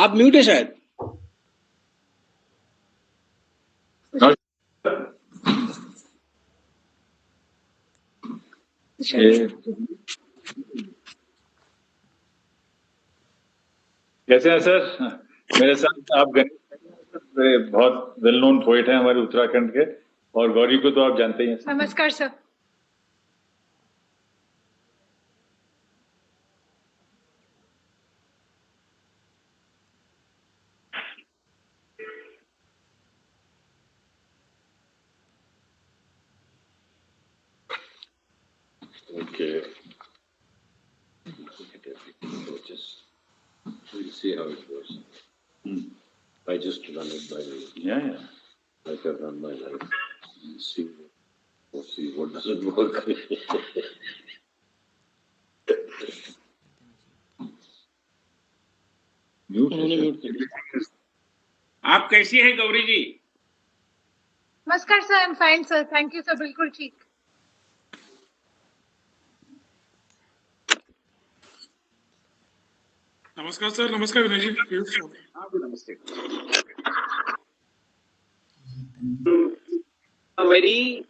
आप म्यूट है शायद। कैसे हैं सर? मेरे साथ आप बहुत वेल नोन पोएट हैं हमारे उत्तराखंड के, और गौरी को तो आप जानते ही हैं। नमस्कार sir. Okay. Just we'll see how it goes. I just run it by the like I run my life. See what doesn't work. आप कैसी हैं गौरी जी? नमस्कार sir, I am fine sir, thank you sir, बिल्कुल ठीक। नमस्कार sir. नमस्कार विनय जी। नमस्ते। A very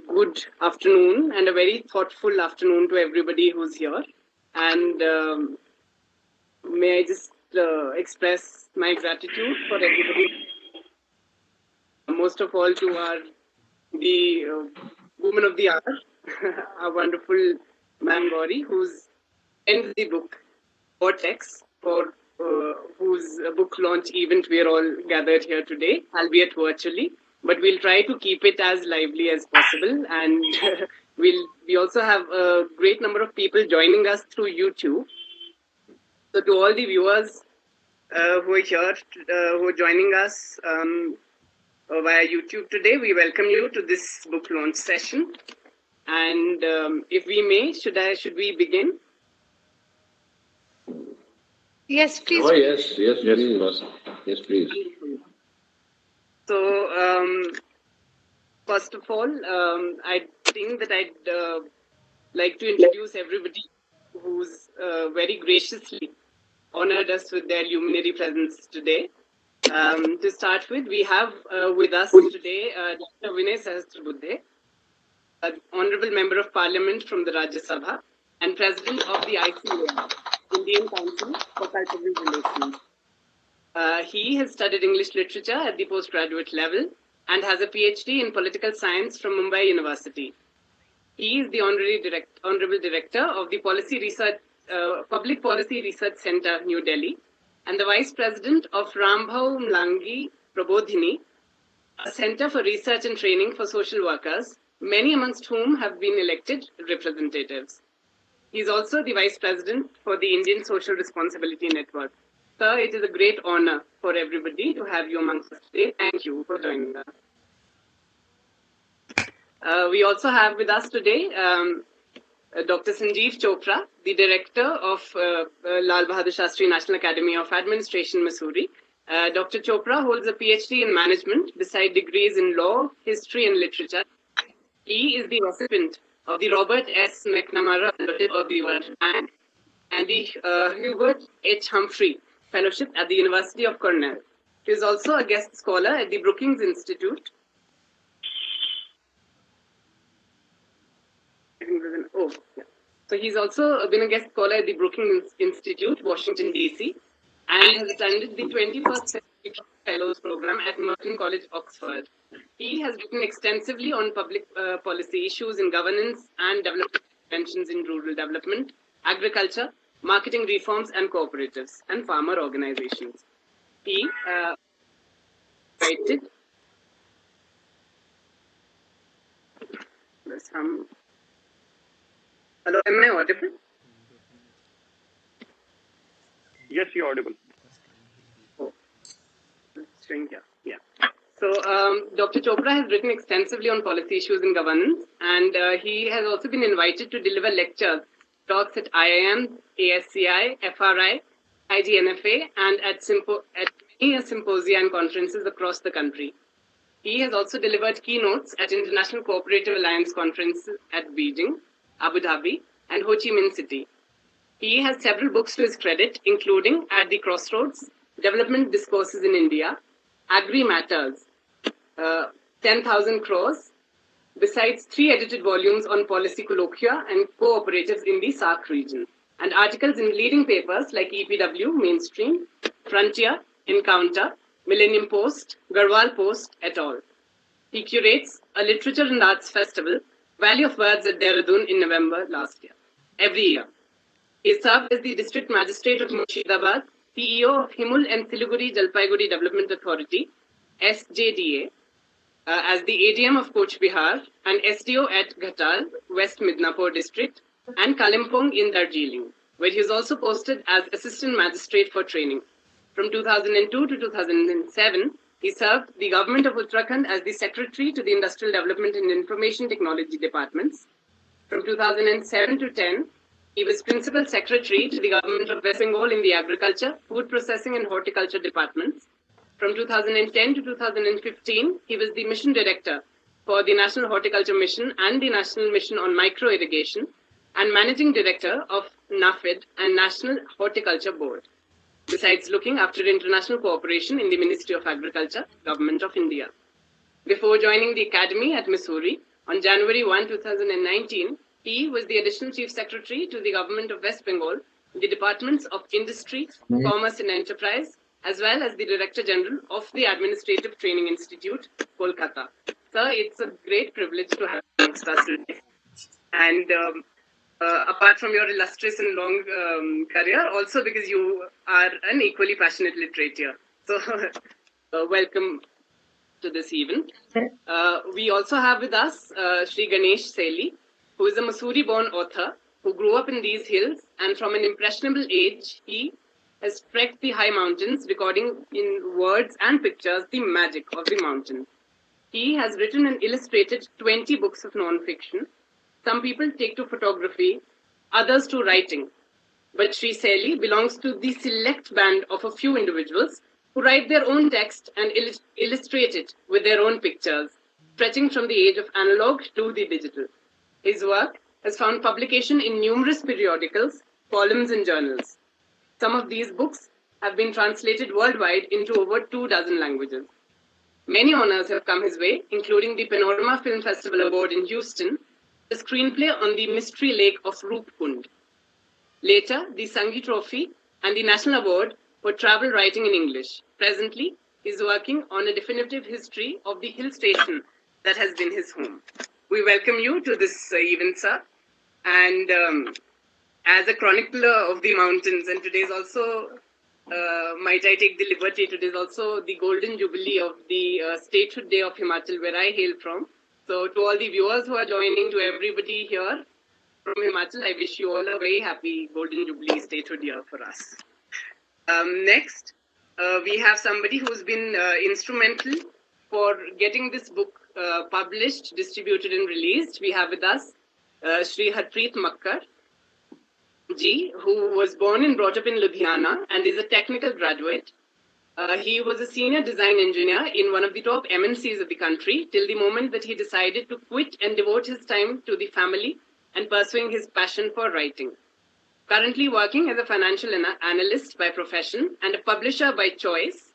good afternoon and a very thoughtful afternoon to everybody who's here. And may I just express my gratitude for everybody. Most of all to the woman of the hour, our wonderful man Gauri, who's in the book Vortex, for whose book launch event we are all gathered here today, albeit virtually. But we'll try to keep it as lively as possible, and we also have a great number of people joining us through YouTube. So to all the viewers who are here, who are joining us via YouTube today, we welcome you to this book launch session. And if we may, should we begin? Yes, please. Oh yes, please. So, first of all, I think that I'd like to introduce everybody who's very graciously honored us with their luminary presence today. To start with, we have with us today Dr. Vinay Sahasrabuddhe, an Honorable Member of Parliament from the Rajya Sabha and President of the IAS, Indian Council for Cultural Relations. He has studied English literature at the postgraduate level and has a PhD in political science from Mumbai University. He is the honorable director of the Public Policy Research Center, New Delhi, and the vice president of Rambhau Mlangi Prabodhini, a center for research and training for social workers, many amongst whom have been elected representatives. He is also the vice president for the Indian Social Responsibility Network. Sir, it is a great honor for everybody to have you amongst us today. Thank you for joining us. We also have with us today Dr. Sanjeev Chopra, the director of Lal Bahadur Shastri National Academy of Administration, Missouri. Dr. Chopra holds a PhD in management beside degrees in law, history, and literature. He is the recipient of the Robert S. McNamara Fellowship of the World Bank and the Hubert H. Humphrey Fellowship at the University of Cornell. He is also a guest scholar at the Brookings Institute. So he's also been a guest scholar at the Brookings Institute, Washington, D.C., and has attended the 21st Century Fellows Program at Merton College, Oxford. He has written extensively on public policy issues in governance and development interventions in rural development, agriculture, marketing reforms and cooperatives, and farmer organizations. He writed Hello, am I audible? Yes, you're audible. Oh, yeah. So, Dr. Chopra has written extensively on policy issues in governance, and he has also been invited to deliver lectures, talks at IIM, ASCI, FRI, IGNFA, and at many symposia and conferences across the country. He has also delivered keynotes at International Cooperative Alliance conferences at Beijing, Abu Dhabi, and Ho Chi Minh City. He has several books to his credit, including At the Crossroads, Development Discourses in India, Agri Matters, 10,000 Crores, besides 3 edited volumes on policy colloquia and cooperatives in the SAARC region, and articles in leading papers like EPW, Mainstream, Frontier, Encounter, Millennium Post, Garhwal Post, et al. He curates a literature and arts festival, Valley of Words at Dehradun in November every year. He served as the District Magistrate of Murshidabad, CEO of Himul and Siliguri Jalpaiguri Development Authority, SJDA, as the ADM of Coach Bihar, and SDO at Ghatal, West Midnapur District, and Kalimpong in Darjeeling, where he is also posted as Assistant Magistrate for Training. From 2002 to 2007, he served the government of Uttarakhand as the Secretary to the Industrial Development and Information Technology Departments. From 2007 to 10, he was Principal Secretary to the government of West Bengal in the Agriculture, Food Processing and Horticulture Departments. From 2010 to 2015, he was the Mission Director for the National Horticulture Mission and the National Mission on Micro Irrigation, and Managing Director of NAFED and National Horticulture Board, besides looking after international cooperation in the Ministry of Agriculture, Government of India. Before joining the Academy at Missouri, on January 1, 2019, he was the Additional Chief Secretary to the Government of West Bengal, the Departments of Industry, Commerce and Enterprise, as well as the Director General of the Administrative Training Institute, Kolkata. Sir, it's a great privilege to have you amongst us today. And apart from your illustrious and long career, also because you are an equally passionate literator. So welcome to this event. We also have with us Sri Ganesh Saili, who is a Missouri-born author who grew up in these hills, and from an impressionable age, he has trekked the high mountains, recording in words and pictures the magic of the mountain. He has written and illustrated 20 books of non-fiction. Some people take to photography, others to writing. But Sri Saili belongs to the select band of a few individuals who write their own text and illustrate it with their own pictures, stretching from the age of analog to the digital. His work has found publication in numerous periodicals, columns, and journals. Some of these books have been translated worldwide into over 24 languages. Many honors have come his way, including the Panorama Film Festival Award in Houston, the screenplay on the Mystery Lake of Roopkund. Later, the Sanghi Trophy and the National Award for Travel Writing in English. Presently, he is working on a definitive history of the hill station that has been his home. We welcome you to this event, sir. And as a chronicler of the mountains, and today is also, might I take the liberty, today is also the golden jubilee of the Statehood Day of Himachal, where I hail from. So to all the viewers who are joining, to everybody here from Himachal, I wish you all a very happy golden jubilee statehood year for us. Next, we have somebody who's been instrumental for getting this book published, distributed and released. We have with us Sri Harpreet Makkar ji, who was born and brought up in Ludhiana and is a technical graduate. He was a senior design engineer in one of the top MNCs of the country till the moment that he decided to quit and devote his time to the family and pursuing his passion for writing. Currently working as a financial analyst by profession and a publisher by choice,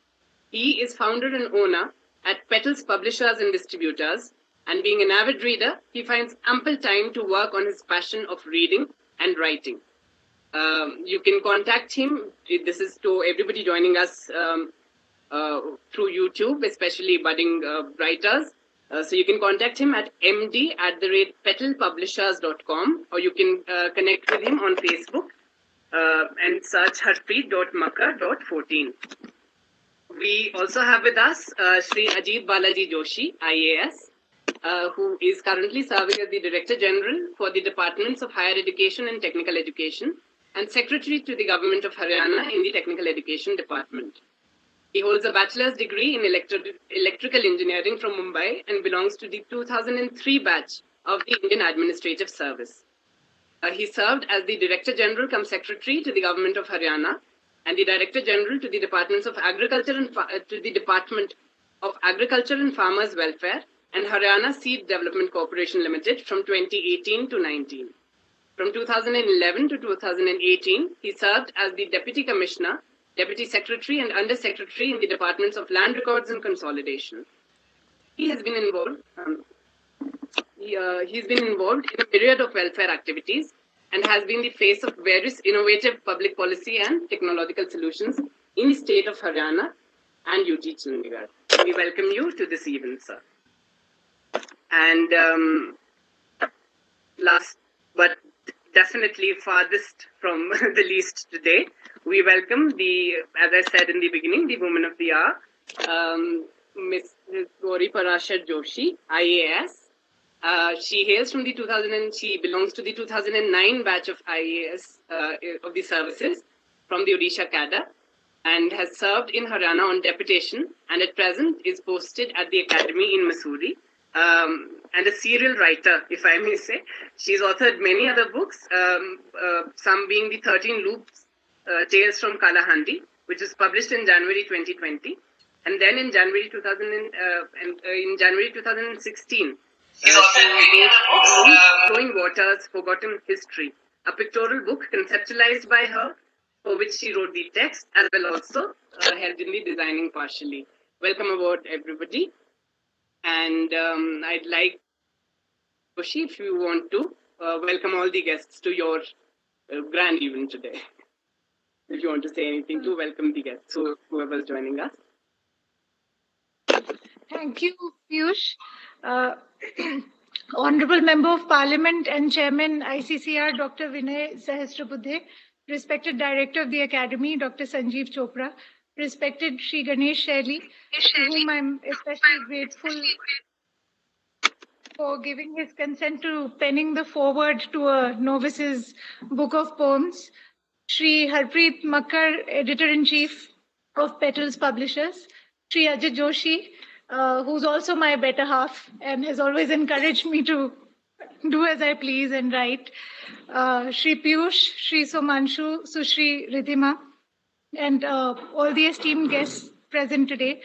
he is founder and owner at Petals Publishers and Distributors, and being an avid reader, he finds ample time to work on his passion of reading and writing. You can contact him. This is to everybody joining us through YouTube, especially budding writers. So you can contact him at md@petalpublishers.com, or you can connect with him on Facebook and search harpreet.makkar.14. We also have with us Sri Ajit Balaji Joshi, IAS, who is currently serving as the Director General for the Departments of Higher Education and Technical Education, and Secretary to the Government of Haryana in the Technical Education Department. He holds a bachelor's degree in electrical engineering from Mumbai and belongs to the 2003 batch of the Indian Administrative Service. He served as the Director General cum Secretary to the Government of Haryana and the Director General to the Departments of Agriculture and to the Department of Agriculture and Farmers Welfare and Haryana Seed Development Corporation Limited from 2018 to 19. From 2011 to 2018, he served as the Deputy Commissioner, Deputy Secretary, and Under Secretary in the Departments of Land Records and Consolidation. He has been involved. He's been involved in a myriad of welfare activities and has been the face of various innovative public policy and technological solutions in the state of Haryana and UT Chandigarh. We welcome you to this event, sir. And last but definitely farthest from the least today, we welcome as I said in the beginning, the woman of the hour, Ms. Gauri Parasher Joshi, IAS. She hails from she belongs to the 2009 batch of IAS of the services from the Odisha cadre and has served in Haryana on deputation and at present is posted at the Academy in Missouri. And a serial writer, if I may say. She's authored many other books, some being the 13 Loops, Tales from Kalahandi, which was published in January 2020. And then in January 2016, she wrote Flowing Waters, Forgotten History, a pictorial book conceptualized by her, for which she wrote the text, as well also helped in the designing partially. Welcome aboard, everybody. And I'd like, Joshi, if you want to, welcome all the guests to your grand event today. If you want to say anything to welcome the guests, so whoever's joining us. Thank you, Piyush. Honorable Member of Parliament and Chairman ICCR, Dr. Vinay Sahasrabudhe, respected Director of the Academy, Dr. Sanjeev Chopra, respected Shri Ganesh Shaili, to whom I'm especially grateful for giving his consent to penning the foreword to a novice's book of poems, Shri Harpreet Makkar, Editor-in-Chief of Petals Publishers, Shri Ajit Joshi, who's also my better half and has always encouraged me to do as I please and write, Shri Piyush, Shri Somanshu, Sushri Ridhima, and all the esteemed guests present today.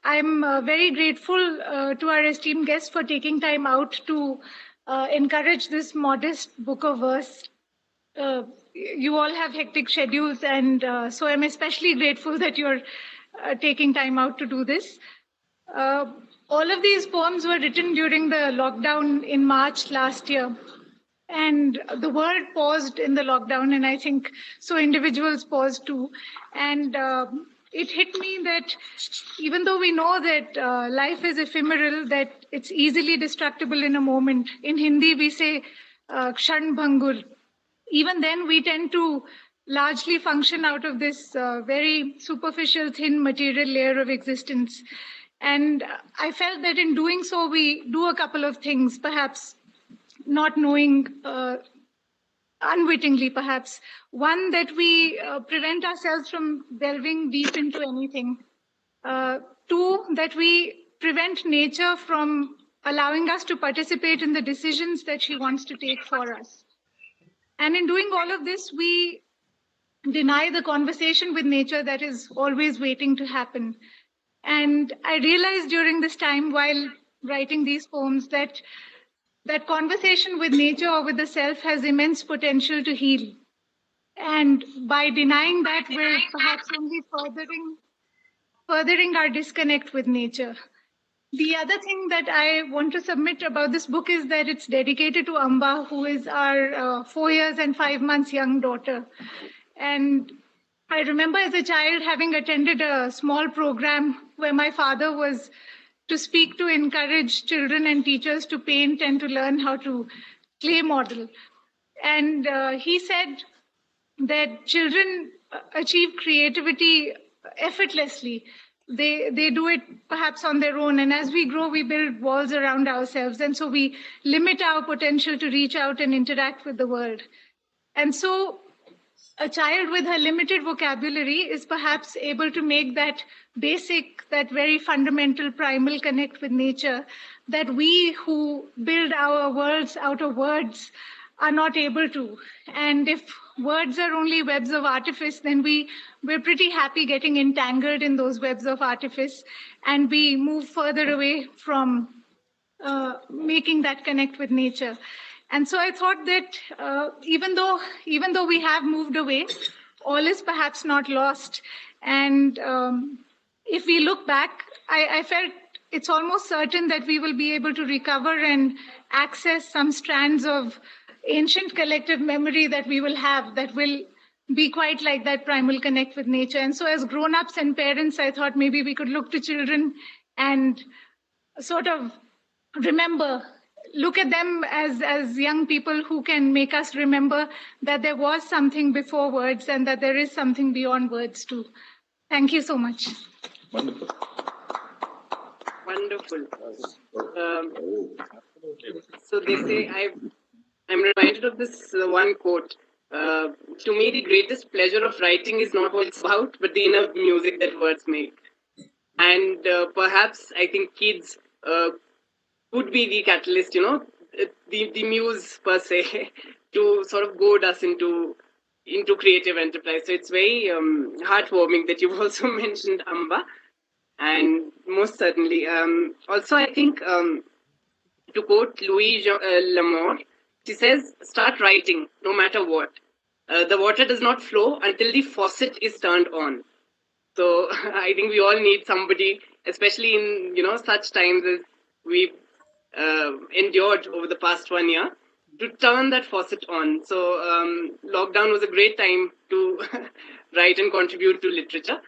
I'm very grateful to our esteemed guests for taking time out to encourage this modest book of verse. You all have hectic schedules, and so I'm especially grateful that you're taking time out to do this. All of these poems were written during the lockdown in March last year. And the world paused in the lockdown, and I think so individuals paused too. And it hit me that even though we know that life is ephemeral, that it's easily destructible in a moment. In Hindi, we say kshan bhangur. Even then, we tend to largely function out of this very superficial, thin material layer of existence. And I felt that in doing so, we do a couple of things, perhaps not knowing, unwittingly perhaps. One, that we prevent ourselves from delving deep into anything. Two, that we prevent nature from allowing us to participate in the decisions that she wants to take for us. And in doing all of this, we deny the conversation with nature that is always waiting to happen. And I realized during this time while writing these poems that conversation with nature or with the self has immense potential to heal. And by denying that, we're perhaps only furthering our disconnect with nature. The other thing that I want to submit about this book is that it's dedicated to Amba, who is our 4 years and 5 months young daughter. And I remember as a child having attended a small program where my father was to speak to encourage children and teachers to paint and to learn how to clay model. And he said that children achieve creativity effortlessly. They do it perhaps on their own. And as we grow, we build walls around ourselves. And so we limit our potential to reach out and interact with the world. And so a child with her limited vocabulary is perhaps able to make that basic, that very fundamental primal connect with nature that we who build our worlds out of words are not able to. And if words are only webs of artifice, then we're pretty happy getting entangled in those webs of artifice, and we move further away from making that connect with nature. And so I thought that even though we have moved away, all is perhaps not lost. And if we look back, I felt it's almost certain that we will be able to recover and access some strands of ancient collective memory that we will have that will be quite like that primal connect with nature. And so as grown-ups and parents, I thought maybe we could look to children and sort of look at them as young people who can make us remember that there was something before words and that there is something beyond words too. Thank you so much. Wonderful. Wonderful. So they say, I'm reminded of this one quote. To me, the greatest pleasure of writing is not what it's about, but the inner music that words make. And perhaps I think kids could be the catalyst, the muse per se, to sort of goad us into creative enterprise. So it's very heartwarming that you've also mentioned Amba. And most certainly, also I think, to quote Louise L'Amour, she says, start writing no matter what. The water does not flow until the faucet is turned on. So I think we all need somebody, especially in, such times as we've endured over the past 1 year, to turn that faucet on. So lockdown was a great time to write and contribute to literature.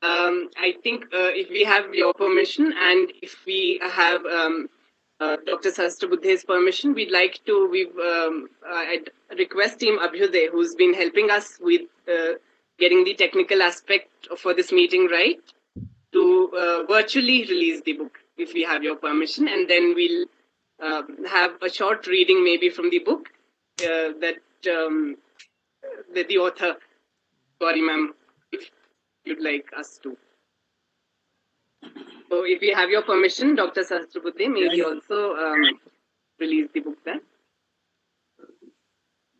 I think if we have your permission and if we have Dr. Sahasrabuddhe's permission, I'd request Team Abhyuday, who's been helping us with getting the technical aspect for this meeting right, to virtually release the book, if we have your permission, and then we'll have a short reading maybe from the book that the author, Gauri ma'am, if you'd like us to. So if we have your permission, Dr. Sahasrabuddhe, may we also release the book then?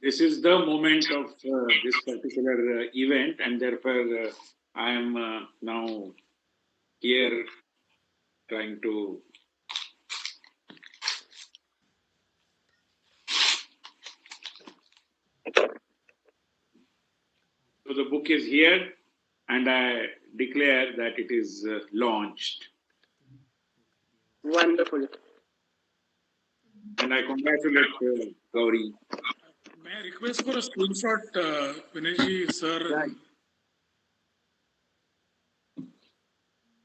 This is the moment of this particular event, and therefore I am now here trying to so the book is here, and I declare that it is launched. Wonderful. And I congratulate Gauri. May I request for a screenshot, Vinayji, sir?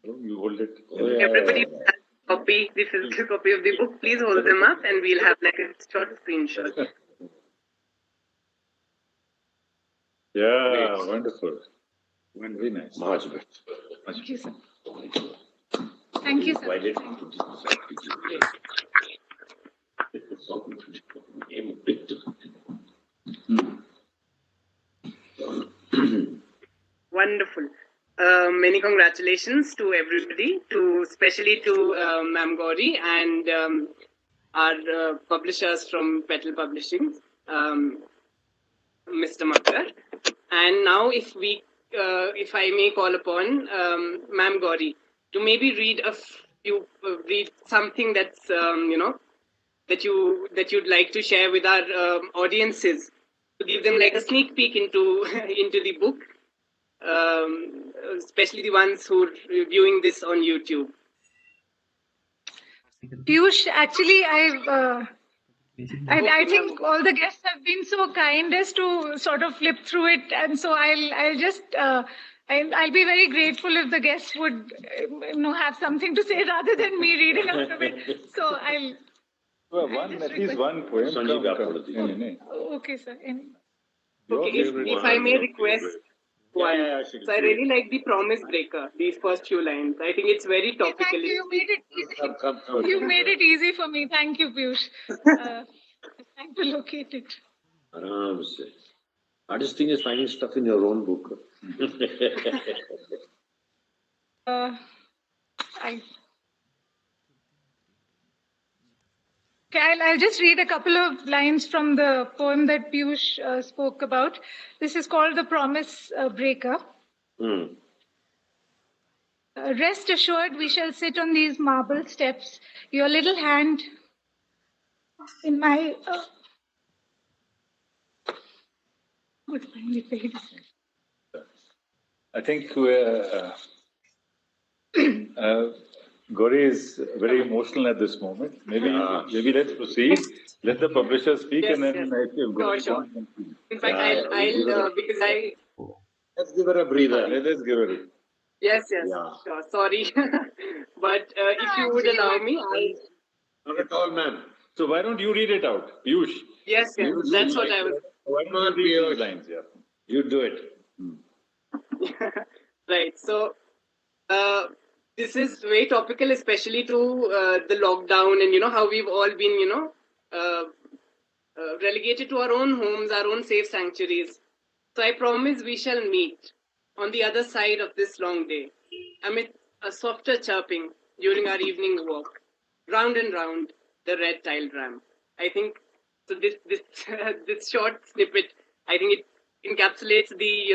You hold it. Everybody has a copy, the physical copy of the book. Please hold them up and we'll have like a short screenshot. Yeah, wonderful. Very nice. Much better. Thank you, sir. Thank you, sir. Wonderful. Many congratulations to everybody, especially to Ma'am Gauri and our publishers from Petal Publishing, Mr. Makkar. And now, if I may call upon Ma'am Gauri to maybe read read something that's that you'd like to share with our audiences, to give them like a sneak peek into the book. Especially the ones who are viewing this on YouTube. Piyush, actually, I think all the guests have been so kind as to sort of flip through it, and so I'll just I'll be very grateful if the guests would have something to say rather than me reading out of it. So I'll. Well, at least one poem. Okay, sir. Okay, if I may request. Yeah, so I really like the Promise Breaker, these first few lines. I think it's very topical. Thank you. You made it easy. You made it easy for me. Thank you, Piyush. Trying to locate it. Hardest thing is finding stuff in your own book. I'll just read a couple of lines from the poem that Piyush spoke about. This is called The Promise Breaker. Rest assured, we shall sit on these marble steps. Your little hand in my What's finally paid? I think Gauri is very emotional at this moment. Maybe let's proceed. Let the publisher speak, Yes, and then yes. if Gauri Sure. wants, then speak. In fact, I'll because I. Let's give her a breather. Let's give it. Yes, Yeah. sure. Sorry, but if you would allow me, I. Not at all, ma'am. So why don't you read it out, Piyush? Yes, that's what I was. Why don't you read these lines? Yeah, you do it. Right. So, this is very topical, especially to the lockdown, and how we've all been, relegated to our own homes, our own safe sanctuaries. So I promise we shall meet on the other side of this long day, amid a softer chirping during our evening walk, round and round the red tiled ramp. I think so. This this short snippet, I think it encapsulates the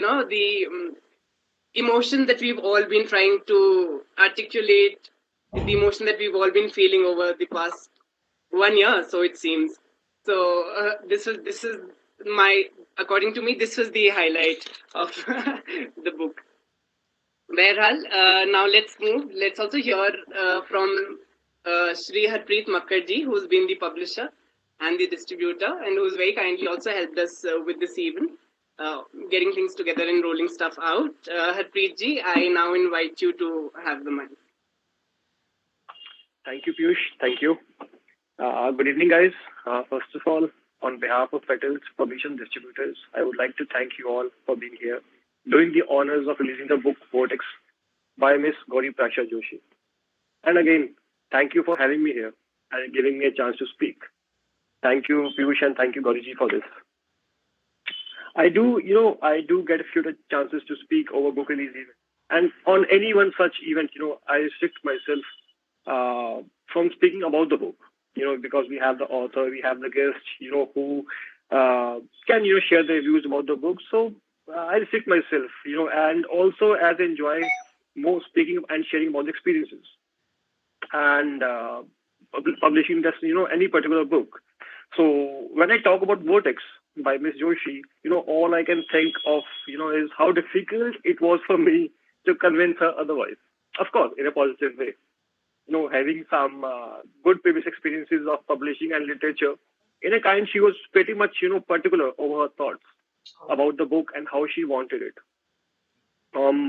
emotion that we've all been trying to articulate, the emotion that we've all been feeling over the past 1 year, so it seems. So this is my, according to me, this was the highlight of the book. Behral, now let's move. Let's also hear from Shri Harpreet Makkarji, who's been the publisher and the distributor, and who's very kindly also helped us with this event, getting things together and rolling stuff out. Harpreet ji, I now invite you to have the mic. Thank you, Piyush. Thank you. Good evening, guys. First of all, on behalf of Petals Publishing Distributors, I would like to thank you all for being here, doing the honors of releasing the book Vortex by Miss Gauri Parasher Joshi. And again, thank you for having me here and giving me a chance to speak. Thank you, Piyush, and thank you, Gauriji, for this. I do get a few chances to speak over book release event. And on any one such event, I restrict myself from speaking about the book. Because we have the author, we have the guest, who can, share their views about the book. So I restrict myself, and also as I enjoy more speaking and sharing about the experiences and publishing just, any particular book. So when I talk about Vortex by Miss Joshi, all I can think of, is how difficult it was for me to convince her otherwise. Of course, in a positive way. Having some good previous experiences of publishing and literature, in a kind, she was pretty much, particular over her thoughts about the book and how she wanted it. From,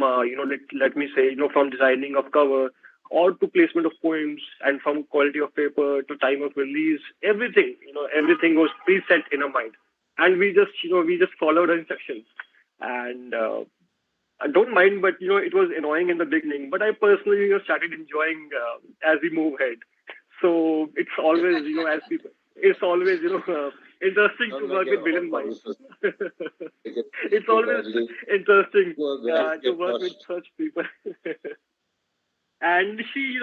let me say, from designing of cover, or to placement of poems, and from quality of paper to time of release, everything, everything was preset in her mind. And we just followed her instructions. And I don't mind, but it was annoying in the beginning. But I personally started enjoying as we move ahead. So it's always, as people, it's always, interesting to work with brilliant minds. It's always interesting to work with such people. And she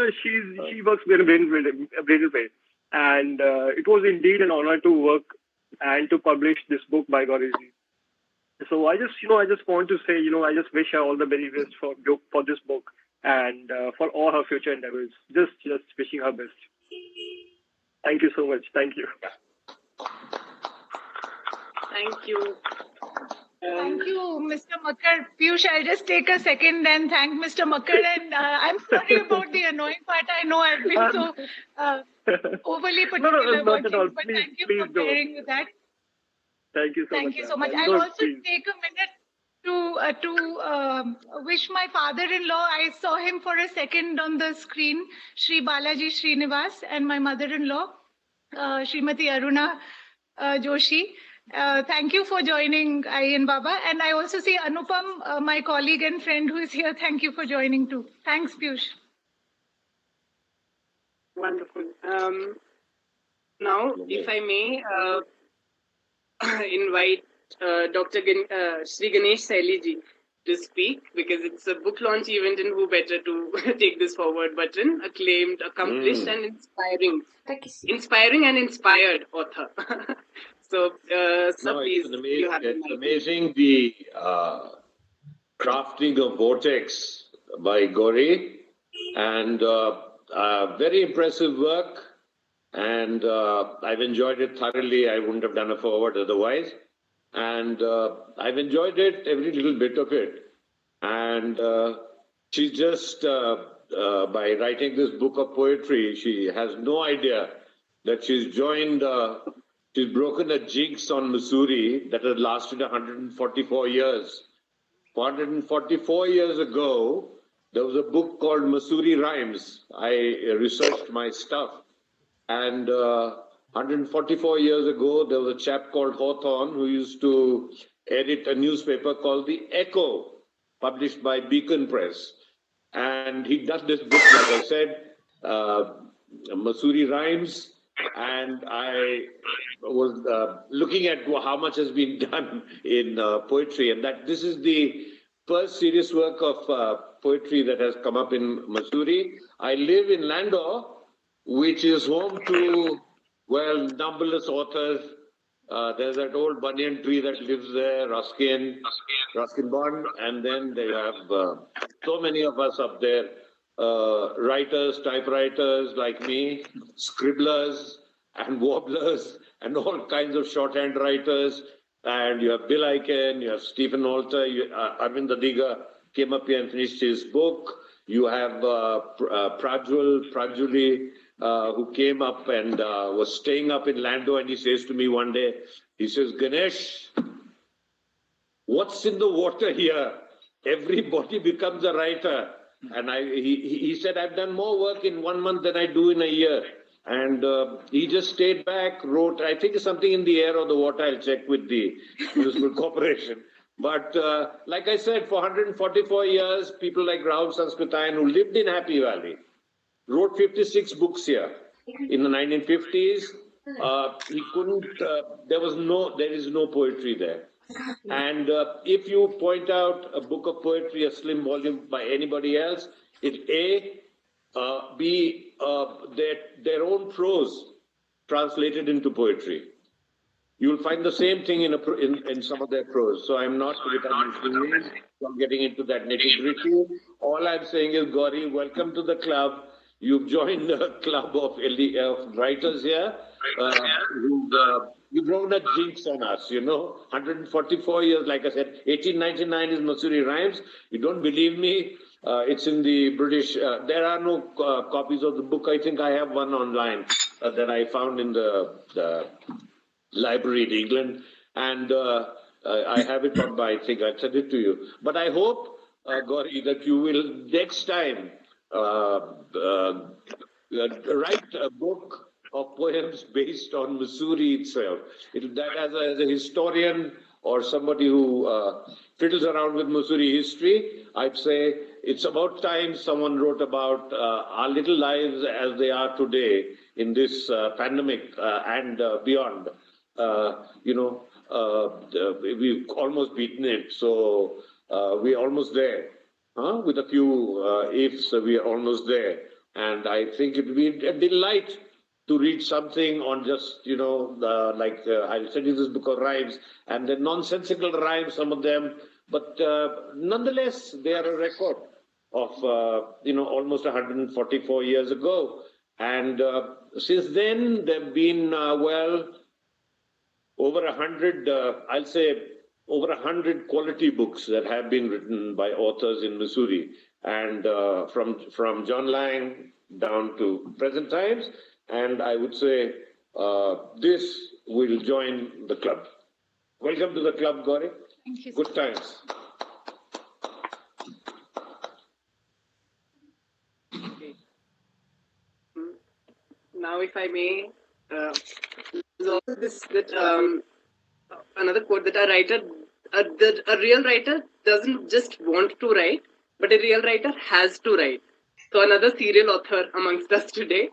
works in a brilliant way. And it was indeed an honor to work and to publish this book by Gauri. So I just want to say, I just wish her all the very best for this book and for all her future endeavors. Just wishing her best. Thank you so much. Thank you. Thank you. Thank you, Mr. Makkar. Piyush, I'll just take a second and thank Mr. Makkar. And I'm sorry about the annoying part. I know I've been so overly particular about things, but thank you for bearing with that. Thank you so much. Thank you so much. I'll also take a minute to wish my father-in-law. I saw him for a second on the screen, Shri Balaji Srinivas, and my mother-in-law, Srimati Aruna Joshi. Thank you for joining, I and Baba. And I also see Anupam, my colleague and friend who is here. Thank you for joining too. Thanks, Piyush. Wonderful. Now, if I may invite Dr. Shri Ganesh Sailiji to speak, because it's a book launch event, and who better to take this forward button, acclaimed, accomplished, and inspiring and inspired author. So, please, it's amazing the crafting of Vortex by Gauri, and very impressive work. And I've enjoyed it thoroughly. I wouldn't have done a forward otherwise. And I've enjoyed it, every little bit of it. And she just, by writing this book of poetry, she has no idea that she's joined, she's broken a jinx on Missouri that has lasted 144 years. 144 years ago, there was a book called Missouri Rhymes. I researched my stuff. And 144 years ago, there was a chap called Hawthorne who used to edit a newspaper called The Echo, published by Beacon Press. And he does this book, like I said, Missouri Rhymes. And I was looking at how much has been done in poetry, and that this is the first serious work of poetry that has come up in Missouri. I live in Landor, which is home to, well, numberless authors. There's that old banyan tree that lives there, Ruskin Bond, and then they have so many of us up there, writers, typewriters like me, scribblers and warblers, and all kinds of shorthand writers. And you have Bill Eichen, you have Stephen Alter, Arvind Adiga came up here and finished his book. You have Prajuli, who came up and was staying up in Lando, and he says to me one day, he says, Ganesh, what's in the water here? Everybody becomes a writer. And he said, I've done more work in 1 month than I do in a year. And he just stayed back, wrote, I think it's something in the air or the water, I'll check with the Municipal Corporation. But like I said, for 144 years, people like Rahul Sanskritan, who lived in Happy Valley, wrote 56 books here. In the 1950s, he couldn't, there is no poetry there. And if you point out a book of poetry, a slim volume by anybody else, it be their own prose translated into poetry. You'll find the same thing in some of their prose. So I'm not getting into that nitty-gritty. All I'm saying is, Gauri, welcome to the club. You've joined the club of writers here. You've broken a jinx on us, 144 years, like I said, 1899 is Missouri Rhymes. You don't believe me? It's in the British. There are no copies of the book. I think I have one online that I found in the library in England. And I have it on my thing. I'll send it to you. But I hope, Gauri, that you will next time write a book of poems based on Missouri itself. That as a historian or somebody who fiddles around with Missouri history, I'd say it's about time someone wrote about our little lives as they are today in this pandemic and beyond. We've almost beaten it, so we're almost there. With a few ifs, we are almost there. And I think it would be a delight to read something on just, I'll send you this book of rhymes, and they're nonsensical rhymes, some of them, but nonetheless, they are a record of, almost 144 years ago. And since then, there have been, over 100, I'll say, over 100 quality books that have been written by authors in Missouri, and from John Lang down to present times. And I would say this will join the club. Welcome to the club, Gauri. Thank you. Good times. Okay. Now, if I may, there's also another quote that a real writer doesn't just want to write, but a real writer has to write. So another serial author amongst us today.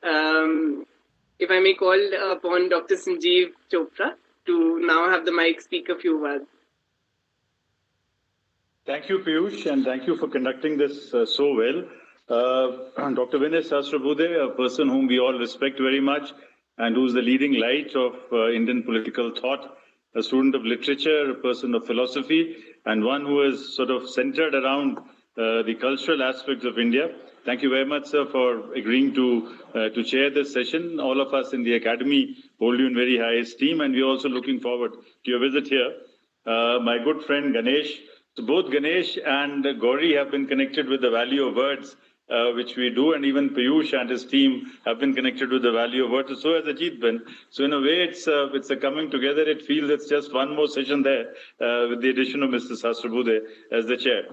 If I may call upon Dr. Sanjeev Chopra to now have the mic speak a few words. Thank you, Piyush, and thank you for conducting this so well. Dr. Vinay Sahasrabudhe, a person whom we all respect very much and who's the leading light of Indian political thought, a student of literature, a person of philosophy, and one who is sort of centered around the cultural aspects of India. Thank you very much, sir, for agreeing to chair this session. All of us in the Academy hold you in very high esteem, and we're also looking forward to your visit here. My good friend Ganesh, so both Ganesh and Gauri have been connected with the value of words, which we do, and even Piyush and his team have been connected with the value of words. So has Ajit been. So in a way, it's a coming together. It feels it's just one more session there with the addition of Mr. Sahasrabudhe as the chair.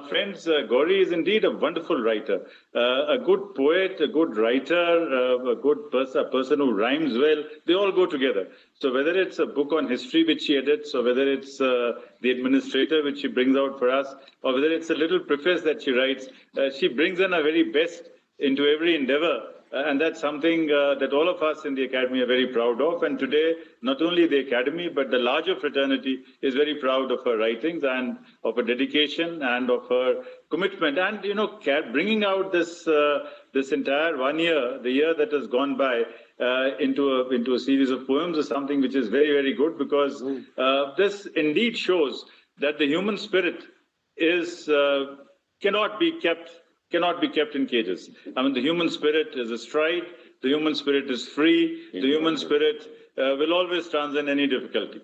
Friends, Gauri is indeed a wonderful writer, a good poet, a good writer, a good person, a person who rhymes well. They all go together. So whether it's a book on history which she edits, or whether it's the administrator which she brings out for us, or whether it's a little preface that she writes, she brings in her very best into every endeavor. And that's something that all of us in the Academy are very proud of. And today, not only the Academy, but the larger fraternity is very proud of her writings and of her dedication and of her commitment. And, you know, bringing out this entire 1 year, the year that has gone by, into a series of poems is something which is very, very good, because this indeed shows that the human spirit is cannot be kept in cages. I mean, the human spirit is a stride, the human spirit is free, the human spirit will always transcend any difficulty.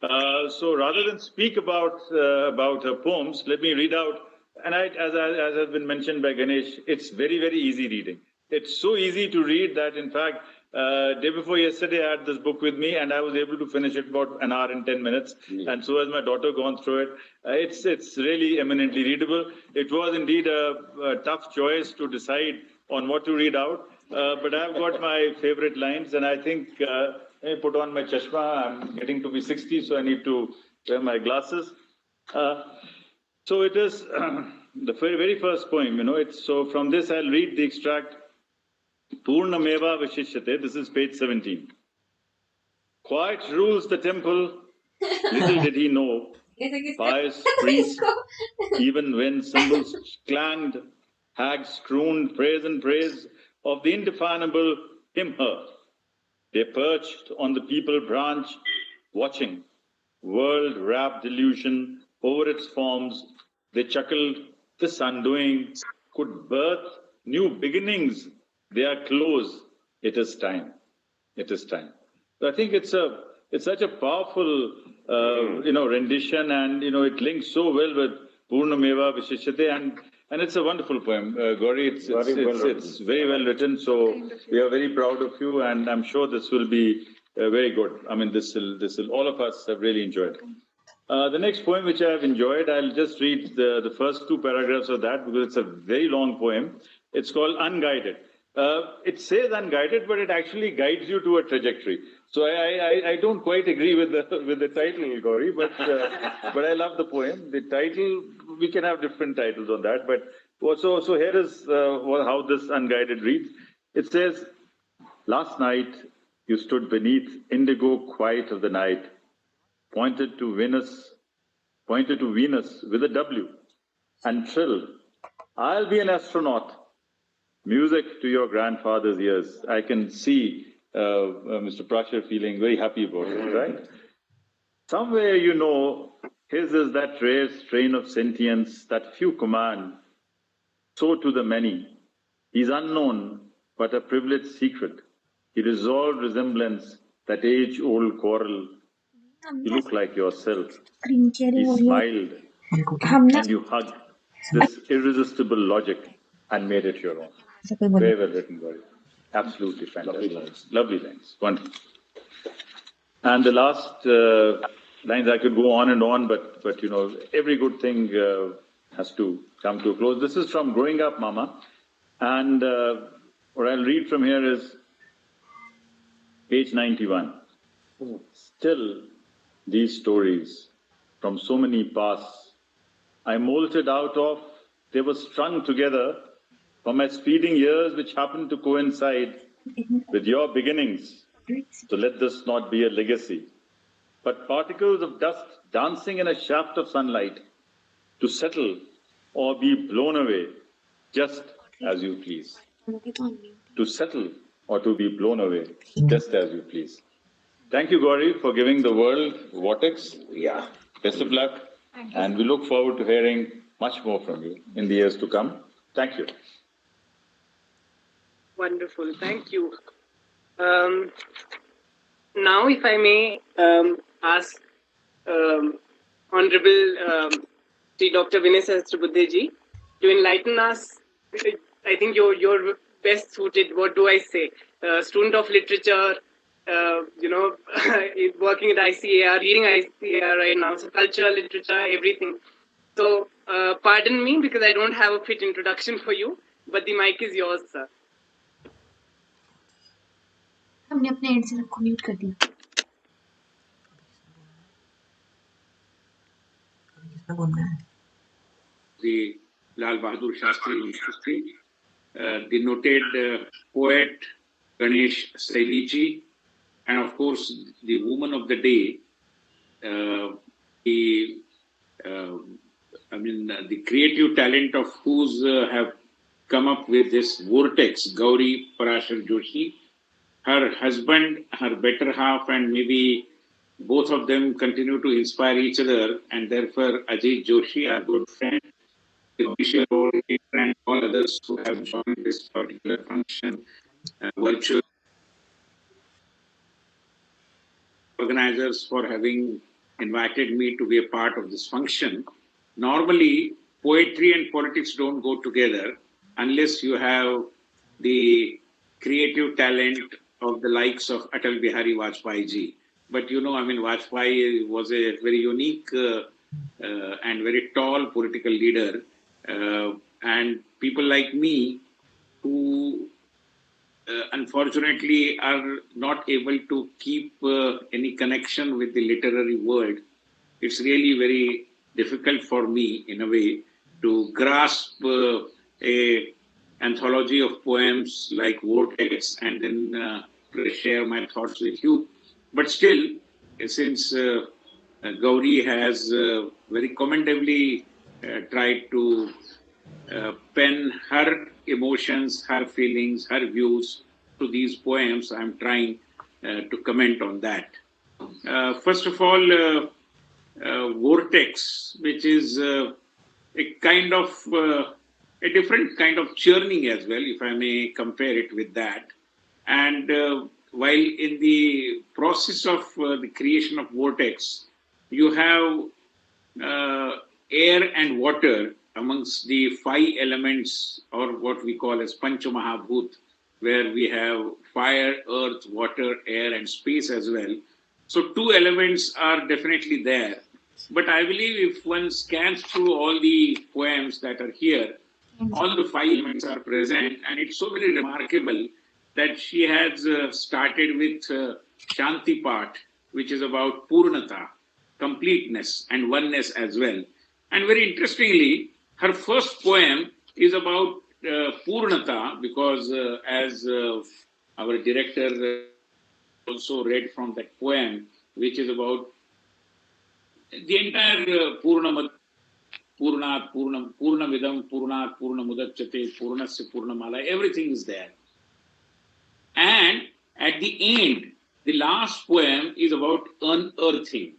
So rather than speak about her poems, let me read out, and as has been mentioned by Ganesh, it's very, very easy reading. It's so easy to read that, in fact, day before yesterday, I had this book with me, and I was able to finish it about an hour and 10 minutes. And so has my daughter gone through it. It's really eminently readable. It was indeed a tough choice to decide on what to read out. But I've got my favorite lines, and I think let me put on my chashma. I'm getting to be 60, so I need to wear my glasses. So it is the very first poem. You know, so from this I'll read the extract. Purnameva Vishishyate, this is page 17. Quiet rules the temple, little did he know, pious priest, even when cymbals clanged, hags crooned praise and praise of the indefinable him-her. They perched on the people branch, watching, world-wrapped delusion over its forms. They chuckled, this undoing could birth new beginnings. They are close. It is time. It is time. So I think it's such a powerful, rendition, and it links so well with Purnameva Vishishyate, and it's a wonderful poem, Gauri. It's very well written. So we are very proud of you, and I'm sure this will be very good. I mean, this will all of us have really enjoyed. The next poem which I have enjoyed, I'll just read the first two paragraphs of that, because it's a very long poem. It's called Unguided. It says unguided, but it actually guides you to a trajectory. So I don't quite agree with the title, Gauri, but I love the poem. The title, we can have different titles on that, but so here is how this Unguided reads. It says, last night you stood beneath indigo quiet of the night, pointed to Venus with a W, and trilled, I'll be an astronaut. Music to your grandfather's ears. I can see Mr. Parasher feeling very happy about it, right? Somewhere his is that rare strain of sentience that few command. So to the many, he's unknown, but a privileged secret. He resolved resemblance, that age-old quarrel. You look like yourself. He smiled, and you hugged this irresistible logic and made it your own. Very well written, Gauri. Absolutely fantastic. Lovely lines. Wonderful. And the last lines, I could go on and on, but every good thing has to come to a close. This is from Growing Up, Mama. And what I'll read from here is page 91. Still, these stories from so many pasts I molted out of, they were strung together from my speeding years, which happened to coincide with your beginnings. So let this not be a legacy, but particles of dust dancing in a shaft of sunlight, to settle or be blown away, just as you please. To settle or to be blown away, just as you please. Thank you, Gauri, for giving the world Vortex. Yeah. Best of luck. And we look forward to hearing much more from you in the years to come. Thank you. Wonderful. Thank you. Now, if I may ask Honorable Sri Dr. Vinay Sahasrabudhe to enlighten us. I think you're best suited. What do I say? Student of literature, working at ICAR, reading ICAR right now, so culture, literature, everything. So, pardon me because I don't have a fit introduction for you, but the mic is yours, sir. हमने अपने and से सबको mute कर दिया। किसका बोलना है? The Lal Bahadur Shastri University, the noted poet Ganesh Sailiji, and of course the woman of the day, the creative talent of whose have come up with this Vortex, Gauri, Parasher, Joshi. Her husband, her better half, and maybe both of them continue to inspire each other, and therefore Ajit Joshi, our good friend, Parasher, and all others who have joined this particular function, virtual organizers for having invited me to be a part of this function. Normally, poetry and politics don't go together unless you have the creative talent of the likes of Atal Bihari Vajpayee ji. But Vajpayee was a very unique and very tall political leader. And people like me who unfortunately are not able to keep any connection with the literary world, it's really very difficult for me in a way to grasp a anthology of poems like Vortex and then share my thoughts with you. But still, since Gauri has very commendably tried to pen her emotions, her feelings, her views to these poems, I'm trying to comment on that. First of all, Vortex, which is a kind of a different kind of churning as well, if I may compare it with that. And while in the process of the creation of Vortex, you have air and water amongst the 5 elements, or what we call as Panchamahabhut, where we have fire, earth, water, air, and space as well. So 2 elements are definitely there. But I believe if one scans through all the poems that are here, all the 5 elements are present, and it's so very remarkable that she has started with Shanti Part, which is about Purnata, completeness, and oneness as well. And very interestingly, her first poem is about Purnata, because as our director also read from that poem, which is about the entire Purnamad, Purnat, Purnavidam, Purnat, Purnamudachyate, Purnasya, Purnamala, everything is there. And at the end, the last poem is about unearthing.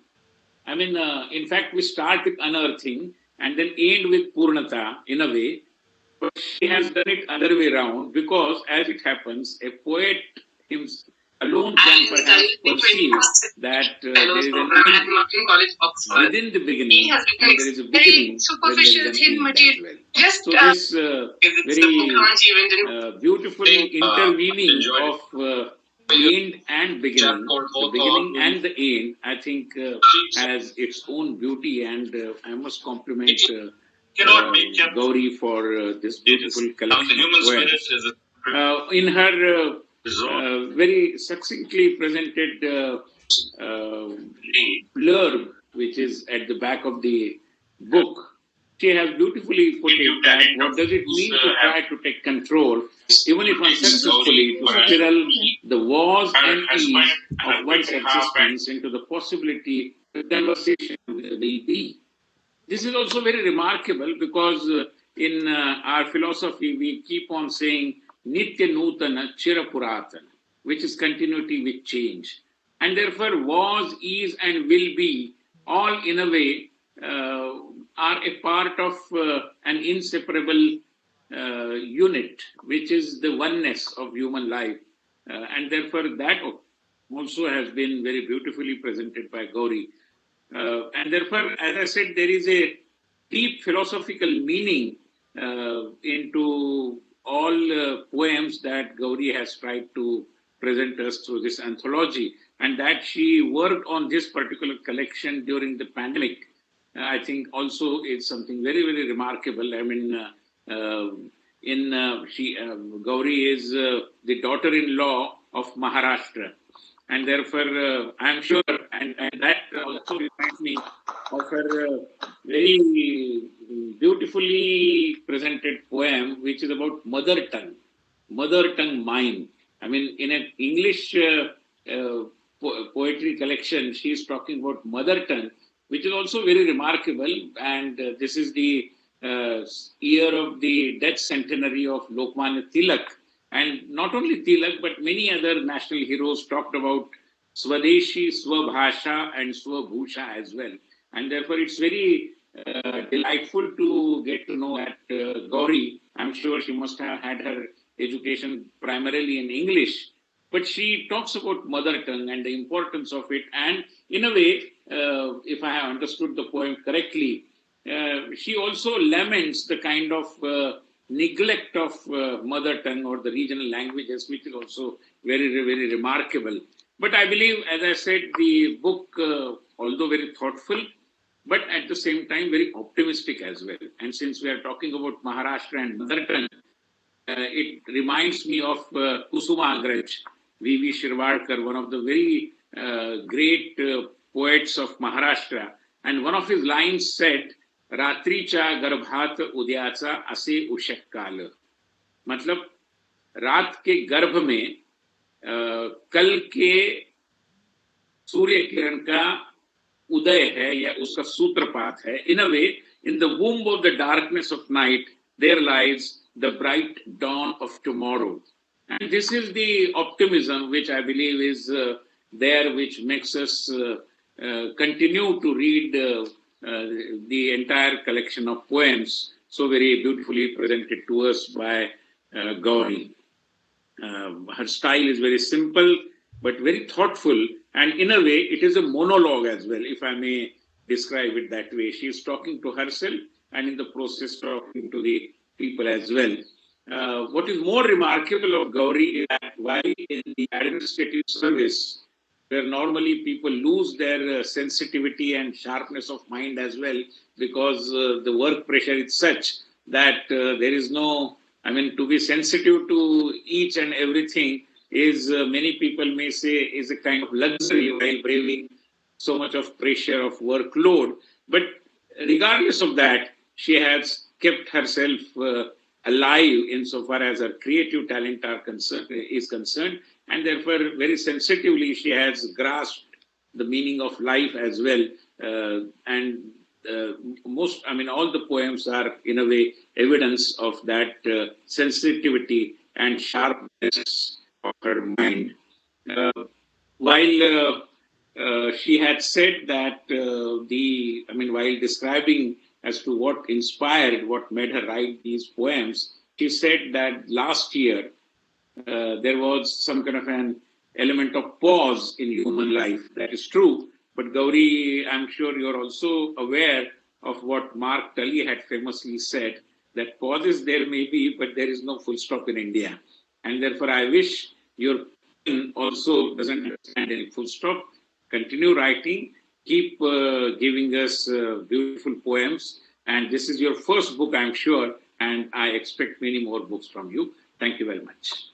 In fact, we start with unearthing and then end with Purnata in a way. But she has done it other way around, because as it happens, a poet himself alone can perhaps perceive that there is an end within the beginning, and there is a beginning when there is an end as well. So this very beautiful interweaving of end and beginning, the beginning and the end, I think has its own beauty, and I must compliment Gauri for this beautiful collection of poems. In her very succinctly presented blurb, which is at the back of the book, she has beautifully put it that what does it mean to try to take control, even if unsuccessfully, to spiral the was and is of one's existence into the possibility of conversation will be. This is also very remarkable because in our philosophy, we keep on saying Nitya Nutana Chira Puratana, which is continuity with change. And therefore, was, is, and will be all in a way are a part of an inseparable unit, which is the oneness of human life. And therefore, that also has been very beautifully presented by Gauri. And therefore, as I said, there is a deep philosophical meaning into all poems that Gauri has tried to present us through this anthology, and that she worked on this particular collection during the pandemic. I think also is something very, very remarkable. I mean, Gauri is the daughter-in-law of Maharashtra, and therefore I'm sure, and that also reminds me of her very beautifully presented poem, which is about mother tongue mine. I mean, in an English poetry collection, she is talking about mother tongue, which is also very remarkable. And this is the year of the death centenary of Lokmanya Tilak. And not only Tilak, but many other national heroes talked about Swadeshi, Swabhasha, and Swabhusha as well. And therefore, it's very delightful to get to know that Gauri. I'm sure she must have had her education primarily in English, but she talks about mother tongue and the importance of it. And in a way, if I have understood the poem correctly, she also laments the kind of neglect of mother tongue or the regional languages, which is also very, very remarkable. But I believe, as I said, the book, although very thoughtful, but at the same time very optimistic as well. And since we are talking about Maharashtra and mother tongue, it reminds me of Kusuma Agraj, V.V. Shirvadkar, one of the very great poets of Maharashtra. And one of his lines said, Ratricha garbhat udyacha ase ushak kal. मतलब रात के गर्भ में कल के सूर्य किरण का उदय है या उसका सूत्रपात है. In a way, in the womb of the darkness of night, there lies the bright dawn of tomorrow. And this is the optimism which I believe is there, which makes us continue to read the entire collection of poems, so very beautifully presented to us by Gauri. Her style is very simple, but very thoughtful. And in a way, it is a monologue as well, if I may describe it that way. She is talking to herself and in the process talking to the people as well. What is more remarkable of Gauri is that while in the administrative service, where normally people lose their sensitivity and sharpness of mind as well, because the work pressure is such that there is no, I mean, to be sensitive to each and everything is, many people may say, is a kind of luxury while braving so much of pressure of workload. But regardless of that, she has kept herself alive insofar as her creative talent is concerned, and therefore very sensitively she has grasped the meaning of life as well. And most, I mean, all the poems are in a way evidence of that sensitivity and sharpness of her mind. While she had said that while describing as to what inspired, what made her write these poems, she said that last year there was some kind of an element of pause in human life. That is true. But Gauri, I'm sure you're also aware of what Mark Tully had famously said, that pauses there may be, but there is no full stop in India. And therefore, I wish your pen also doesn't understand any full stop. Continue writing, keep giving us beautiful poems. And this is your first book, I'm sure, and I expect many more books from you. Thank you very much.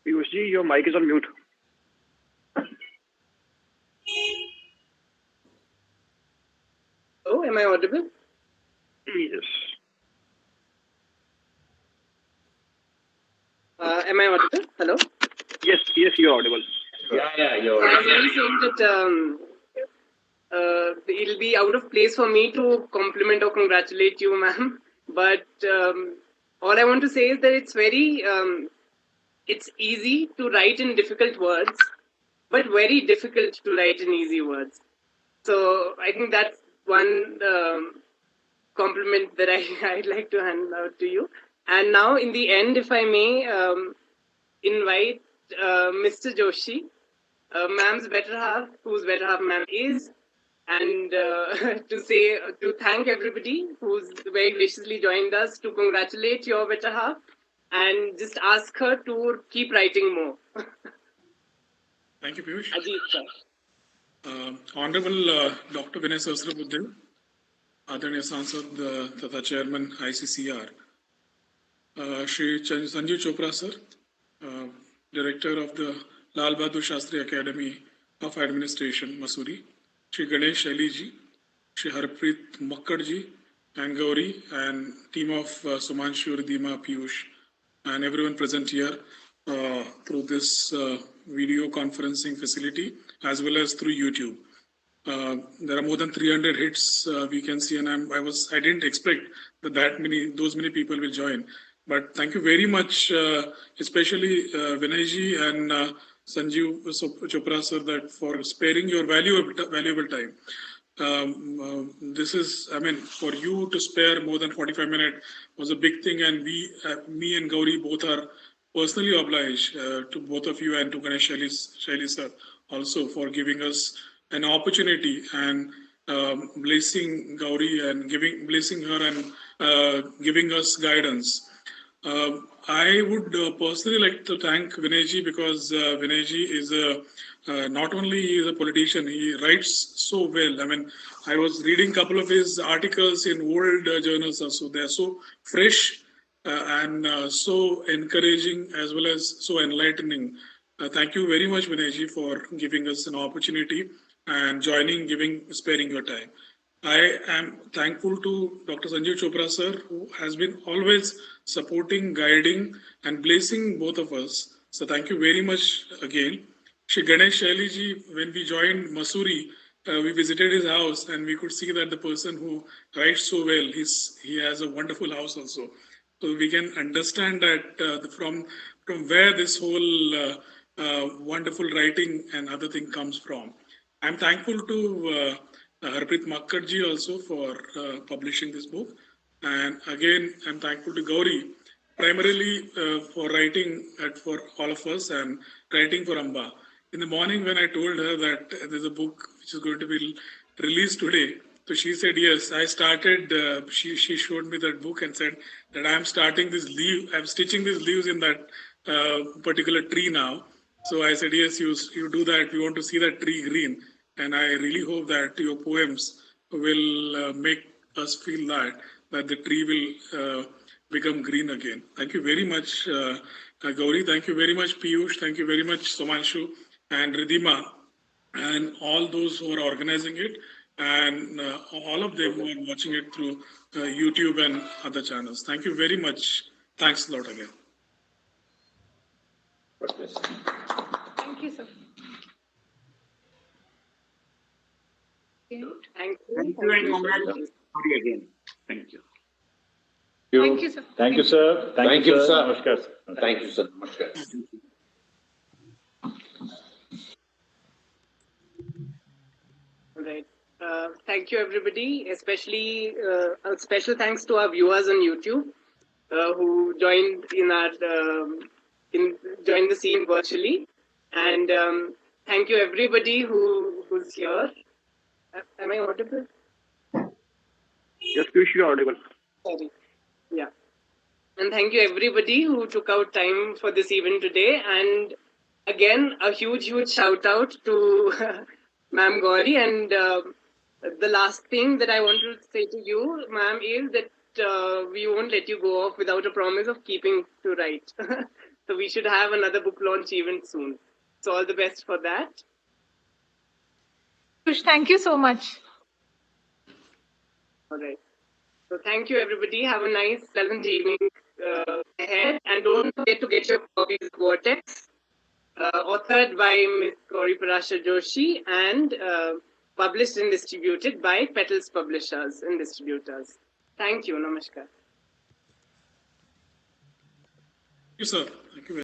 Piyushji, your mic is on mute. Oh, am I audible? Yes. Am I audible? Hello? Yes, you're audible. Yeah, you're I'm really saying that it'll be out of place for me to compliment or congratulate you, ma'am. But all I want to say is that it's it's easy to write in difficult words, but very difficult to write in easy words. So I think that's one compliment that I'd like to hand out to you. And now, in the end, if I may invite Mr. Joshi, ma'am's better half, whose better half ma'am is, and to thank everybody who's very graciously joined us, to congratulate your better half, and just ask her to keep writing more. Thank you, Piyush. Ajit, sir. Honorable Dr. Vinay Sahasrabudhe, Adharaniya Sansad Tata Chairman ICCR, Shri Sanjeev Chopra sir, Director of the Lal Bahadur Shastri Academy of Administration, Mussoorie, Shri Ganesh Shaili ji, Shri Harpreet Makkar ji, and Gauri, and team of Sumanshu, Ridhima, Piyush, and everyone present here through this video conferencing facility, as well as through YouTube. There are more than 300 hits we can see, and I didn't expect that those many people will join. But thank you very much, especially Vinay ji and Sanjeev Chopra sir, that for sparing your valuable time. This is, for you to spare more than 45 minutes was a big thing, and me and Gauri both are personally obliged to both of you and to Ganesh Shaili sir also for giving us an opportunity and blessing Gauri and blessing her and giving us guidance. I would personally like to thank Vinay ji, because Vinay ji is not only is a politician, he writes so well. I was reading a couple of his articles in old journals also. They are so fresh and so encouraging, as well as so enlightening. Thank you very much, Vinay ji, for giving us an opportunity and sparing your time. I am thankful to Dr. Sanjeev Chopra sir, who has been always supporting, guiding, and blessing both of us. So thank you very much again. Shri Ganesh Shaili ji, when we joined Mussoorie, we visited his house, and we could see that the person who writes so well, he has a wonderful house also. So we can understand that from where this whole wonderful writing and other thing comes from. I'm thankful to Harpreet Makkar ji also for publishing this book. And again, I'm thankful to Gauri, primarily for writing for all of us and writing for Amba. In the morning when I told her that there's a book which is going to be released today, so she said, yes, I started, she showed me that book and said that I'm starting this leaf, I'm stitching these leaves in that particular tree now. So I said, yes, you do that. We want to see that tree green. And I really hope that your poems will make us feel that the tree will become green again. Thank you very much, Gauri. Thank you very much, Piyush. Thank you very much, Sumanshu and Ridhima, and all those who are organizing it, and all of them who are watching it through YouTube and other channels. Thank you very much. Thanks a lot again. Thank you, sir. Thank you. Thank you and congratulations again. Thank you. Thank you, sir. Thank you, sir. Thank you, sir. Namaskar, sir. Thank you, sir. Namaskar. All right. Thank you, everybody. Especially a special thanks to our viewers on YouTube who joined joined the scene virtually, and thank you everybody who's here. Am I audible? Yes, Piyush, you're audible. Sorry. Yeah. And thank you everybody who took out time for this event today. And again, a huge shout out to Ma'am Gauri. And the last thing that I want to say to you, ma'am, is that we won't let you go off without a promise of keeping to write. So we should have another book launch event soon. So all the best for that. Thank you so much. All right. So thank you, everybody. Have a nice, pleasant evening ahead. And don't forget to get your book is Vortex, authored by Ms. Gauri Parasher Joshi and published and distributed by Petals Publishers and Distributors. Thank you. Namaskar. Thank you, sir. Thank you very